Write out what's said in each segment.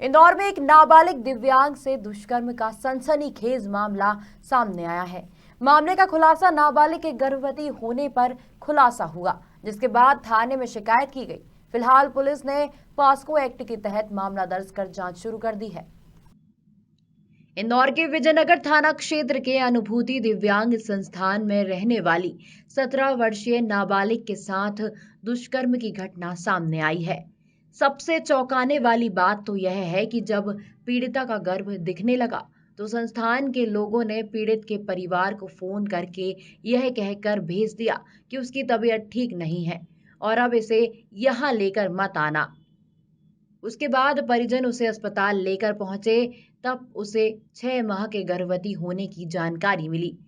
इंदौर में एक नाबालिग दिव्यांग से दुष्कर्म का सनसनीखेज मामला सामने आया है। मामले का खुलासा नाबालिग के गर्भवती होने पर खुलासा हुआ, जिसके बाद थाने में शिकायत की गई। फिलहाल पुलिस ने पॉस्को एक्ट के तहत मामला दर्ज कर जांच शुरू कर दी है। इंदौर के विजयनगर थाना क्षेत्र के अनुभूति दिव्यांग संस्थान में रहने वाली 17 वर्षीय नाबालिग के साथ दुष्कर्म की घटना सामने आई है। सबसे चौंकाने वाली बात तो यह है कि जब पीड़िता का गर्भ दिखने लगा तो संस्थान के लोगों ने पीड़ित के परिवार को फोन करके यह कहकर भेज दिया कि उसकी तबीयत ठीक नहीं है और अब इसे यहां लेकर मत आना। उसके बाद परिजन उसे अस्पताल लेकर पहुंचे, तब उसे 6 माह के गर्भवती होने की जानकारी मिली।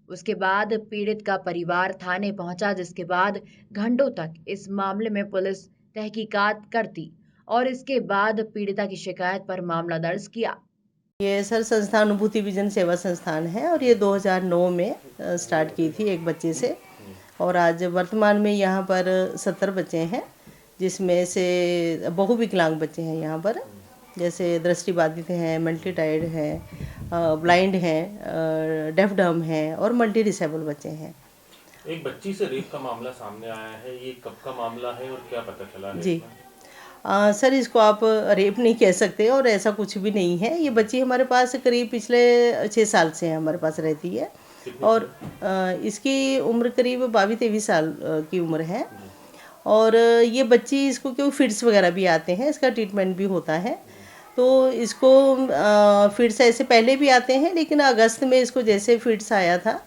उसके बाद पीड़ित का परिवार थाने पहुंचा, जिसके बाद घंटों तक इस मामले में पुलिस तहकीकात करती और इसके बाद पीड़िता की शिकायत पर मामला दर्ज किया। ये सर संस्थान अनुभूति विजन सेवा संस्थान है और ये 2009 में स्टार्ट की थी एक बच्चे से। और आज वर्तमान में यहाँ पर 70 बच्चे हैं, जिसमें से बहुविकलांग बच्चे हैं यहाँ पर, जैसे दृष्टिबाधित हैं, मल्टी टाइड हैं, ब्लाइंड हैं, डेफ डम हैं और मल्टी डिसेबल बच्चे हैं। एक बच्ची से रेप का मामला सामने आया है, ये कब का मामला है और क्या पता चला है जी इसमें? सर, इसको आप रेप नहीं कह सकते और ऐसा कुछ भी नहीं है। ये बच्ची हमारे पास करीब पिछले 6 साल से हमारे पास रहती है और इसकी उम्र करीब 22-23 साल की उम्र है। और ये बच्ची, इसको क्यों फिट्स वगैरह भी आते हैं, इसका ट्रीटमेंट भी होता है। तो इसको फिट्स ऐसे पहले भी आते हैं, लेकिन अगस्त में इसको जैसे फिट्स आया था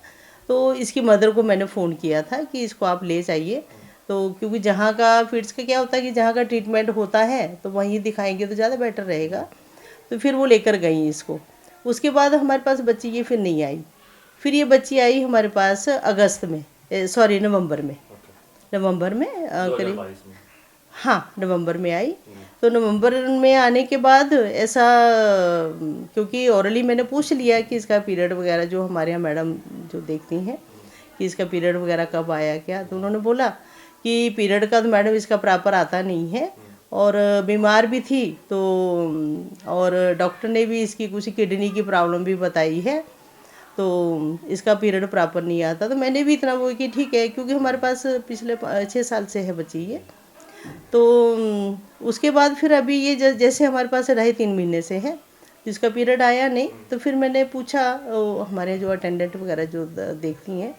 तो इसकी मदर को मैंने फ़ोन किया था कि इसको आप ले जाइए। तो क्योंकि जहाँ का फिट्स का क्या होता है कि जहाँ का ट्रीटमेंट होता है तो वहीं दिखाएंगे तो ज़्यादा बेटर रहेगा। तो फिर वो लेकर गई इसको। उसके बाद हमारे पास बच्ची ये फिर नहीं आई। फिर ये बच्ची आई हमारे पास अगस्त में, सॉरी नवंबर में। नवंबर में करीब, 2022 में। हाँ नवंबर में आई। तो नवंबर में आने के बाद ऐसा, क्योंकि ओरली मैंने पूछ लिया कि इसका पीरियड वगैरह, जो हमारे यहाँ मैडम जो देखती हैं कि इसका पीरियड वगैरह कब आया क्या, तो उन्होंने बोला कि पीरियड का तो मैडम इसका प्रॉपर आता नहीं है और बीमार भी थी। तो और डॉक्टर ने भी इसकी कुछ किडनी की प्रॉब्लम भी बताई है, तो इसका पीरियड प्रॉपर नहीं आता। तो मैंने भी इतना वो कि ठीक है, क्योंकि हमारे पास पिछले 6 साल से है बच्ची ये। तो उसके बाद फिर अभी ये जैसे हमारे पास 2.5-3 महीने से है, जिसका पीरियड आया नहीं। तो फिर मैंने पूछा हमारे जो अटेंडेंट वगैरह जो देखती हैं,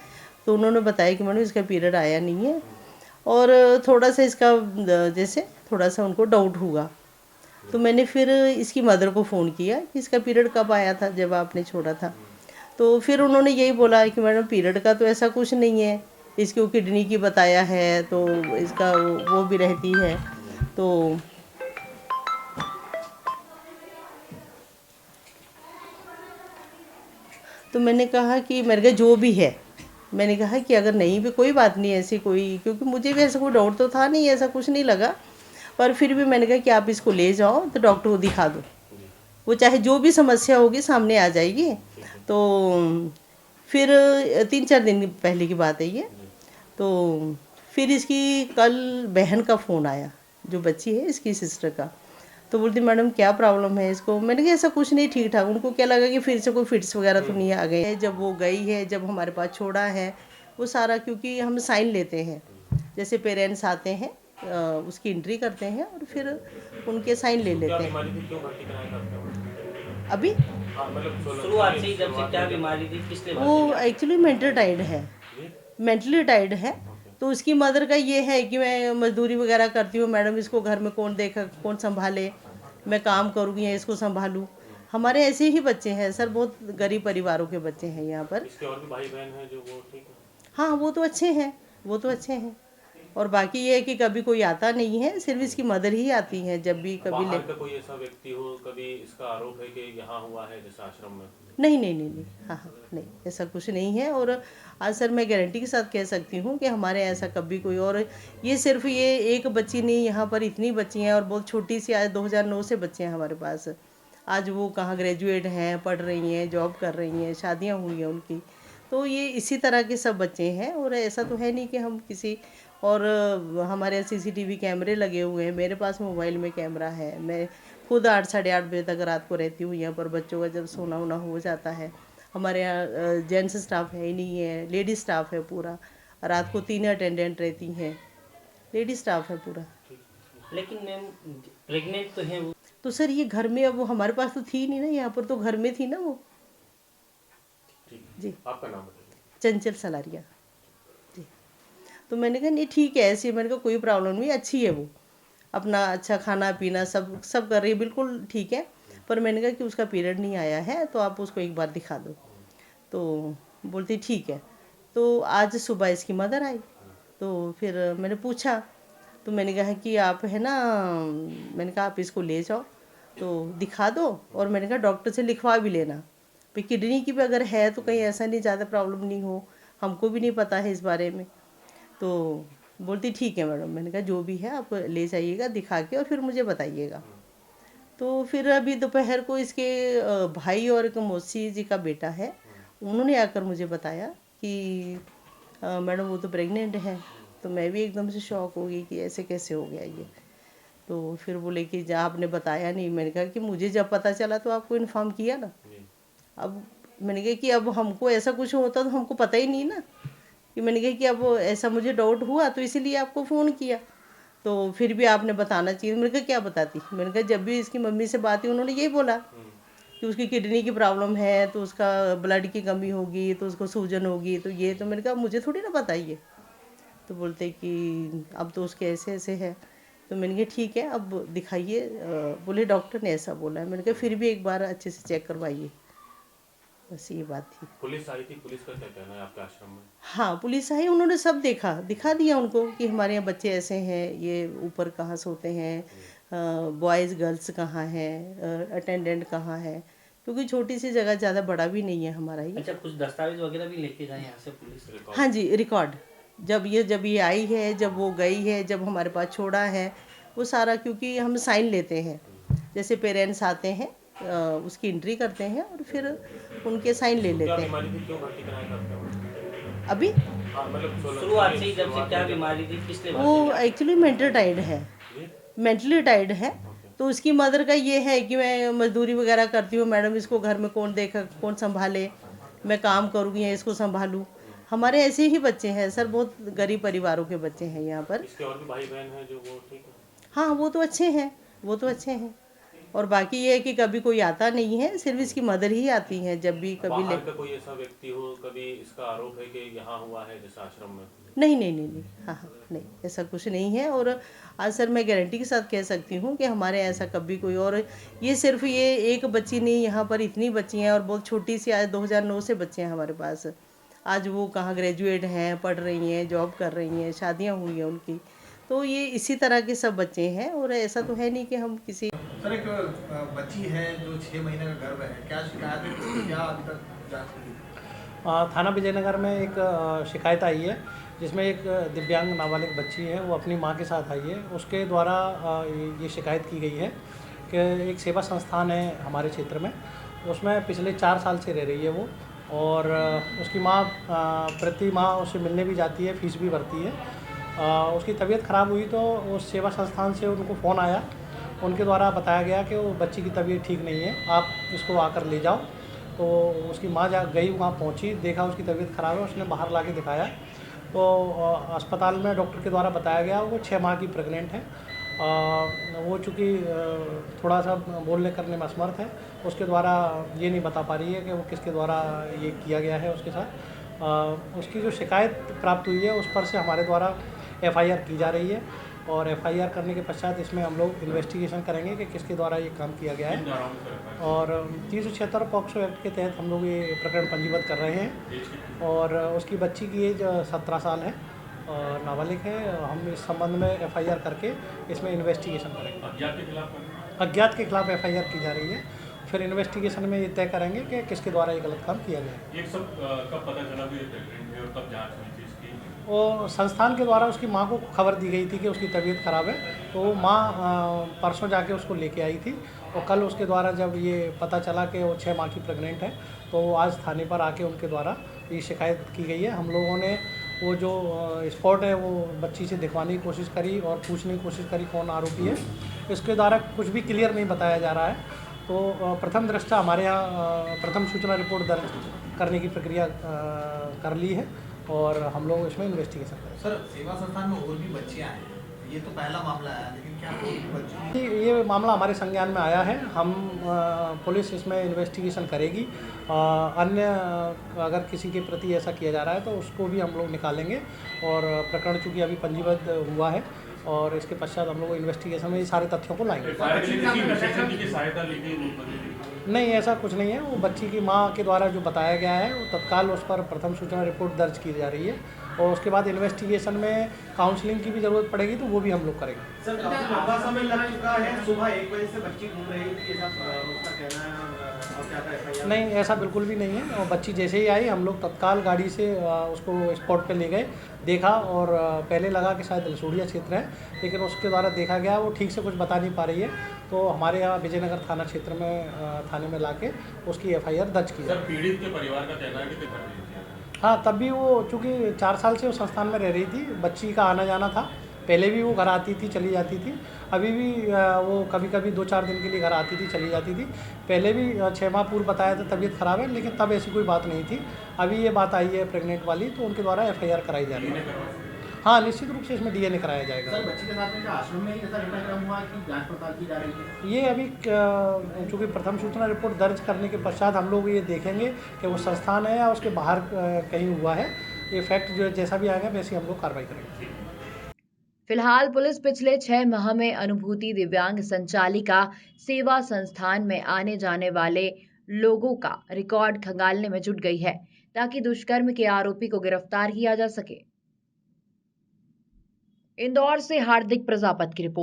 तो उन्होंने बताया कि मैडम इसका पीरियड आया नहीं है और थोड़ा सा इसका जैसे थोड़ा सा उनको डाउट हुआ। तो मैंने फिर इसकी मदर को फ़ोन किया कि इसका पीरियड कब आया था जब आपने छोड़ा था। तो फिर उन्होंने यही बोला कि मैडम पीरियड का तो ऐसा कुछ नहीं है, इसकी किडनी की बताया है, तो इसका वो भी रहती है। तो मैंने कहा कि मेरे का जो भी है, मैंने कहा कि अगर नहीं भी कोई बात नहीं ऐसी कोई, क्योंकि मुझे भी ऐसा कोई डाउट तो था नहीं, ऐसा कुछ नहीं लगा। पर फिर भी मैंने कहा कि आप इसको ले जाओ तो डॉक्टर को दिखा दो, वो चाहे जो भी समस्या होगी सामने आ जाएगी। तो फिर 3-4 दिन पहले की बात है ये। तो फिर इसकी कल बहन का फ़ोन आया, जो बच्ची है इसकी सिस्टर का। तो बोलती मैडम क्या प्रॉब्लम है इसको। मैंने कहा ऐसा कुछ नहीं, ठीक ठाक। उनको क्या लगा कि फिर से कोई फिट्स वगैरह तो नहीं आ गए। जब वो गई है, जब हमारे पास छोड़ा है वो सारा, क्योंकि हम साइन लेते हैं, जैसे पेरेंट्स आते हैं उसकी एंट्री करते हैं और फिर उनके साइन ले लेते हैं। अभी शुरुआत से ही जब से क्या बीमारी थी, पिछले बार वो एक्चुअली मेंटल टाइड है, मेंटली टाइड है। तो उसकी मदर का ये है कि मैं मजदूरी वगैरह करती हूँ मैडम, इसको घर में कौन देखा, कौन संभाले, मैं काम करूँगी या इसको संभालूँ। हमारे ऐसे ही बच्चे हैं सर, बहुत गरीब परिवारों के बच्चे हैं यहाँ पर। इसके और भी भाई बहन हैं जो वो ठीक है? हाँ वो तो अच्छे हैं, वो तो अच्छे हैं। और बाकी ये है कि कभी कोई आता नहीं है, सिर्फ इसकी मदर ही आती हैं जब भी कभी बाहर का कोई ऐसा व्यक्ति हो, कभी इसका आरोप है कि यहाँ हुआ है जैसे आश्रम में? नहीं नहीं नहीं नहीं, हाँ हाँ नहीं, ऐसा कुछ नहीं है। और आज सर मैं गारंटी के साथ कह सकती हूँ कि हमारे ऐसा कभी कोई, और ये सिर्फ ये एक बच्ची नहीं, यहाँ पर इतनी बच्ची हैं और बहुत छोटी सी, आज 2009 से बच्चे हैं हमारे पास। आज वो कहाँ ग्रेजुएट हैं, पढ़ रही हैं, जॉब कर रही हैं, शादियाँ हुई हैं उनकी। तो ये इसी तरह के सब बच्चे हैं। और ऐसा तो है नहीं कि हम किसी, और हमारे CCTV कैमरे लगे हुए हैं, मेरे पास मोबाइल में कैमरा है, मैं खुद 8 साढ़े 8 बजे तक रात को रहती हूँ यहाँ पर। बच्चों का जब सोना वोना हो जाता है, हमारे यहाँ जेंट्स स्टाफ है ही नहीं है, लेडीज स्टाफ है पूरा। रात को 3 अटेंडेंट रहती हैं, लेडीज स्टाफ है पूरा। लेकिन मैम प्रेग्नेंट तो है वो। तो सर ये घर में, अब वो हमारे पास तो थी नहीं ना, यहाँ पर तो घर में थी ना वो। जी, आपका नाम बताइए। चंचल सलारिया जी। तो मैंने कहा नहीं ठीक है, ऐसी मैंने कहा कोई प्रॉब्लम नहीं, अच्छी है वो, अपना अच्छा खाना पीना सब सब कर रही है, बिल्कुल ठीक है। पर मैंने कहा कि उसका पीरियड नहीं आया है तो आप उसको एक बार दिखा दो। तो बोलती ठीक है। तो आज सुबह इसकी मदर आई, तो फिर मैंने पूछा, तो मैंने कहा कि आप है ना, मैंने कहा आप इसको ले जाओ तो दिखा दो, और मैंने कहा डॉक्टर से लिखवा भी लेना भाई, किडनी की भी अगर है तो कहीं ऐसा नहीं ज़्यादा प्रॉब्लम नहीं हो, हमको भी नहीं पता है इस बारे में। तो बोलती ठीक है मैडम। मैंने कहा जो भी है आप ले जाइएगा दिखा के और फिर मुझे बताइएगा। तो फिर अभी दोपहर को इसके भाई और एक मौसी जी का बेटा है, उन्होंने आकर मुझे बताया कि मैडम वो तो प्रेग्नेंट है। तो मैं भी एकदम से शॉक हो गई कि ऐसे कैसे हो गया ये। तो फिर बोले कि जा आपने बताया नहीं। मैंने कहा कि मुझे जब पता चला तो आपको इन्फॉर्म किया ना। अब मैंने कहा कि अब हमको ऐसा कुछ होता तो हमको पता ही नहीं ना, कि मैंने कहा कि अब ऐसा मुझे डाउट हुआ तो इसीलिए आपको फ़ोन किया। तो फिर भी आपने बताना चाहिए। मैंने कहा क्या बताती। मैंने कहा जब भी इसकी मम्मी से बात हुई उन्होंने यही बोला कि उसकी किडनी की प्रॉब्लम है, तो उसका ब्लड की कमी होगी, तो उसको सूजन होगी, तो ये। तो मैंने कहा मुझे थोड़ी ना पता ये। तो बोलते कि अब तो उसके ऐसे ऐसे है। तो मैंने कहा ठीक है अब दिखाइए। बोले डॉक्टर ने ऐसा बोला है। मैंने कहा फिर भी एक बार अच्छे से चेक करवाइए, बस ये बात थी। पुलिस आई थी, पुलिस का क्या कहना है आपके आश्रम में? हाँ पुलिस आई, उन्होंने सब देखा, दिखा दिया उनको कि हमारे यहाँ बच्चे ऐसे हैं, ये ऊपर कहाँ सोते हैं, बॉयज़ गर्ल्स कहाँ हैं, अटेंडेंट कहाँ है, क्योंकि छोटी सी जगह, ज़्यादा बड़ा भी नहीं है हमारा ये। अच्छा, कुछ दस्तावेज वगैरह भी लेके गए यहाँ से पुलिस? हाँ जी, रिकॉर्ड जब ये आई है, जब वो गई है, जब हमारे पास छोड़ा है, वो सारा, क्योंकि हम साइन लेते हैं, जैसे पेरेंट्स आते हैं उसकी एंट्री करते हैं और फिर उनके साइन ले लेते हैं। बीमारी थी, क्यों भर्ती कराया था आपने? अभी हाँ, मतलब शुरुआत से ही जब से क्या बीमारी थी, किसने वो एक्चुअली मेंटल टाइड है, मेंटली टाइड है। तो उसकी मदर का ये है कि मैं मजदूरी वगैरह करती हूँ मैडम, इसको घर में कौन देखा, कौन संभाले, मैं काम करूँगी या इसको संभालूँ। हमारे ऐसे ही बच्चे हैं सर, बहुत गरीब परिवारों के बच्चे हैं यहाँ पर। इसके और भी भाई बहन हैं जो वो ठीक है? हाँ वो तो अच्छे हैं, वो तो अच्छे हैं। और बाकी ये है कि कभी कोई आता नहीं है, सिर्फ इसकी मदर ही आती हैं जब भी कभी बाहर का कोई ऐसा व्यक्ति हो, कभी इसका आरोप है कि यहाँ हुआ है जैसे आश्रम में? नहीं नहीं नहीं नहीं, हाँ हाँ नहीं, ऐसा कुछ नहीं है। और आज सर मैं गारंटी के साथ कह सकती हूँ कि हमारे ऐसा कभी कोई, और ये सिर्फ ये एक बच्ची नहीं, यहाँ पर इतनी बच्ची हैं और बहुत छोटी सी, आज 2009 से बच्चे हैं हमारे पास। आज वो कहाँ ग्रेजुएट हैं, पढ़ रही हैं, जॉब कर रही हैं, शादियाँ हुई हैं उनकी। तो ये इसी तरह के सब बच्चे हैं, और ऐसा तो है नहीं कि हम किसी। सर एक बच्ची है जो 6 महीने का गर्भ है, क्या शिकायत है, उसकी क्या अभी तक जांच हुई? थाना विजयनगर में एक शिकायत आई है जिसमें एक दिव्यांग नाबालिग बच्ची है, वो अपनी मां के साथ आई है। उसके द्वारा ये शिकायत की गई है कि एक सेवा संस्थान है हमारे क्षेत्र में, उसमें पिछले 4 साल से रह रही है वो, और उसकी मां प्रति माह उससे मिलने भी जाती है, फीस भी भरती है। उसकी तबीयत ख़राब हुई तो उस सेवा संस्थान से उनको फ़ोन आया, उनके द्वारा बताया गया कि वो बच्ची की तबीयत ठीक नहीं है, आप इसको आकर ले जाओ। तो उसकी माँ गई, वहाँ पहुँची, देखा उसकी तबीयत ख़राब है, उसने बाहर ला के दिखाया तो अस्पताल में डॉक्टर के द्वारा बताया गया वो 6 माह की प्रेग्नेंट है। वो चूँकि थोड़ा सा बोलने करने में असमर्थ है, उसके द्वारा ये नहीं बता पा रही है कि वो किसके द्वारा ये किया गया है उसके साथ। उसकी जो शिकायत प्राप्त हुई है उस पर से हमारे द्वारा FIR की जा रही है, और FIR करने के पश्चात इसमें हम लोग इन्वेस्टिगेशन करेंगे कि किसके द्वारा ये काम किया गया है। और 376 पॉक्सो एक्ट के तहत हम लोग ये प्रकरण पंजीबद्ध कर रहे हैं। और उसकी बच्ची की एज 17 साल है, नाबालिग है। हम इस संबंध में FIR करके इसमें इन्वेस्टिगेशन करेंगे। अज्ञात के खिलाफ FIR की जा रही है, फिर इन्वेस्टिगेशन में ये तय करेंगे कि किसके द्वारा ये गलत काम किया गया है। ये सब कब पता चला भी प्रेग्नेंट है और कब जांच हुई थी इसकी? वो संस्थान के द्वारा उसकी माँ को खबर दी गई थी कि उसकी तबीयत ख़राब है, तो वो माँ परसों जाके उसको लेके आई थी, और कल उसके द्वारा जब ये पता चला कि वो 6 माह की प्रेग्नेंट है तो वो आज थाने पर आके उनके द्वारा ये शिकायत की गई है। हम लोगों ने वो जो स्पॉट है वो बच्ची से दिखवाने की कोशिश करी और पूछने की कोशिश करी कौन आरोपी है। इसके द्वारा कुछ भी क्लियर नहीं बताया जा रहा है। तो प्रथम दृष्टया हमारे यहाँ प्रथम सूचना रिपोर्ट दर्ज करने की प्रक्रिया कर ली है और हम लोग इसमें इन्वेस्टिगेशन करेंगे। सर सेवा संस्थान में और भी बच्चियां हैं, ये तो पहला मामला है, लेकिन क्या और भी बच्ची ये मामला हमारे संज्ञान में आया है। हम पुलिस इसमें इन्वेस्टिगेशन करेगी। अन्य अगर किसी के प्रति ऐसा किया जा रहा है तो उसको भी हम लोग निकालेंगे और प्रकरण चूँकि अभी पंजीबद्ध हुआ है और इसके पश्चात हम लोग इन्वेस्टिगेशन में ये सारे तथ्यों को लाएंगे। नहीं, ऐसा कुछ नहीं है। वो बच्ची की माँ के द्वारा जो बताया गया है वो तत्काल उस पर प्रथम सूचना रिपोर्ट दर्ज की जा रही है और उसके बाद इन्वेस्टिगेशन में काउंसलिंग की भी ज़रूरत पड़ेगी तो वो भी हम लोग करेंगे। सर लंबा समय लग चुका है, सुबह 1 बजे से बच्ची घूम रही थी, ऐसा उसका कहना है और क्या था? नहीं, ऐसा बिल्कुल भी नहीं है। और बच्ची जैसे ही आई हम लोग तत्काल गाड़ी से उसको स्पॉट पे ले गए, देखा और पहले लगा कि शायद लसूड़िया क्षेत्र है, लेकिन उसके द्वारा देखा गया वो ठीक से कुछ बता नहीं पा रही है। तो हमारे यहाँ विजयनगर थाना क्षेत्र में थाने में लाके उसकी FIR दर्ज की। सर पीड़ित के परिवार का कहना है कि हाँ, तब भी वो चूँकि 4 साल से उस संस्थान में रह रही थी, बच्ची का आना जाना था। पहले भी वो घर आती थी, चली जाती थी। अभी भी वो कभी कभी 2-4 दिन के लिए घर आती थी, चली जाती थी। पहले भी 6 माह पूर्व बताया था तबीयत ख़राब है, लेकिन तब ऐसी कोई बात नहीं थी। अभी ये बात आई है प्रेग्नेंट वाली, तो उनके द्वारा FIR कराई जा रही है। हाँ, निश्चित रूप से इसमें DNA कराया जाएगा। सर बच्ची के साथ में क्या आश्रम में ही ऐसा घटनाक्रम हुआ कि जांच पड़ताल की जा रही है? ये अभी चूँकि प्रथम सूचना रिपोर्ट दर्ज करने के पश्चात हम लोग ये देखेंगे कि वो संस्थान है या उसके बाहर कहीं हुआ है। ये फैक्ट जो जैसा भी आएगा वैसे हम लोग कार्रवाई करेंगे। फिलहाल पुलिस पिछले 6 माह में अनुभूति दिव्यांग संचालिका सेवा संस्थान में आने जाने वाले लोगों का रिकॉर्ड खंगालने में जुट गई है ताकि दुष्कर्म के आरोपी को गिरफ्तार किया जा सके। इंदौर से हार्दिक प्रजापत की रिपोर्ट।